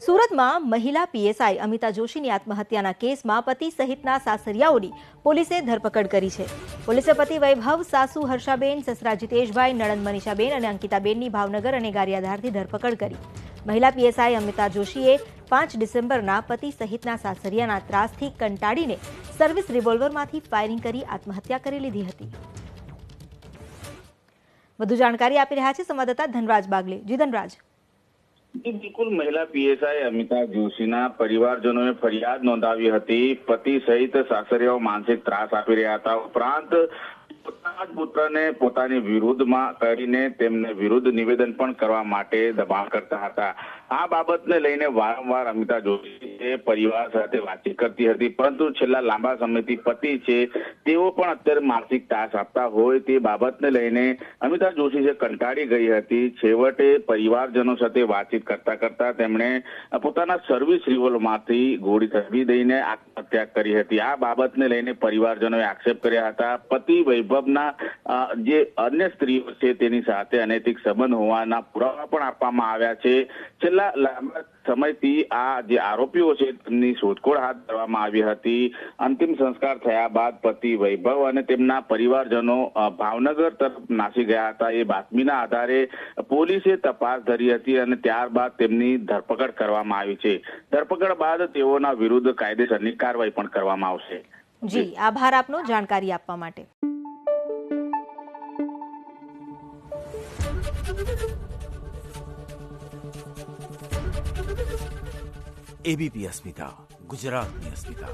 સુરતમાં મહિલા પીએસઆઈ અમિતા જોશીની આત્મહત્યાના કેસમાં પતિ સહિતના સાસરિયાઓની પોલીસે ધરપકડ કરી છે. પોલીસે પતિ વૈભવ, સાસુ હર્ષાબેન, સસરા જીતેશભાઈ, નણંદ મનીષાબેન અને અંકિતાબેનની ભાવનગર અને ગારિયાધારથી ધરપકડ કરી. મહિલા પીએસઆઈ અમિતા જોશીએ 5 ડિસેમ્બરના પતિ સહિતના સાસરિયાના ત્રાસથી કંટાળીને સર્વિસ રિવોલ્વરમાંથી ફાયરિંગ કરી આત્મહત્યા કરી લીધી હતી. વધુ જાણકારી આપી રહ્યા છે સંવાદદાતા ધનરાજ બાગલે. જી ધનરાજ. બિલકુલ, મહિલા પીએસઆઈ અમિતા જોશીના પરિવારજનોએ ફરિયાદ નોંધાવી હતી. પતિ સહિત સાસરિયાઓ માનસિક ત્રાસ આપી રહ્યા હતા. ઉપરાંત પોતાના જ પુત્રને પોતાની વિરુદ્ધમાં કરીને તેમને વિરુદ્ધ નિવેદન પણ કરવા માટે દબાણ કરતા હતા. આ બાબતને લઈને વારંવાર અમિતા જોશી પરિવાર સાથે વાતચીત કરતી હતી, પરંતુ છેલ્લા લાંબા સમયથી પતિ છે તેઓ પણ અત્યારે માનસિક ત્રાસ આપતા હોય તે બાબતને લઈને અમિતા જોશી કંટાળી ગઈ હતી. છેવટે પરિવારજનો સાથે વાતચીત કરતા કરતા તેમણે પોતાના સર્વિસ રિવોલ્વરમાંથી ગોળી થવી દઈને આત્મહત્યા કરી હતી. આ બાબતને લઈને પરિવારજનોએ આક્ષેપ કર્યા હતા. પતિ વૈભવના જે અન્ય સ્ત્રીઓ છે તેની સાથે અનૈતિક સંબંધ હોવાના પુરાવા પણ આપવામાં આવ્યા છે. છેલ્લા લાંબા સમયથી આ જે આરોપીઓ છે તેમની શોધખોળ હાથ ધરવામાં આવી હતી. અંતિમ સંસ્કાર થયા બાદ પતિ વૈભવ અને તેમના પરિવારજનો ભાવનગર તરફ નાસી ગયા હતા. એ બાતમીના આધારે પોલીસે તપાસ ધરી હતી અને ત્યારબાદ તેમની ધરપકડ કરવામાં આવી છે. ધરપકડ બાદ તેઓના વિરુદ્ધ કાયદેસરની કાર્યવાહી પણ કરવામાં આવશે. જી, આભાર આપનો જાણકારી આપવા માટે. એબીપી અસ્મિતા, ગુજરાતની અસ્મિતા.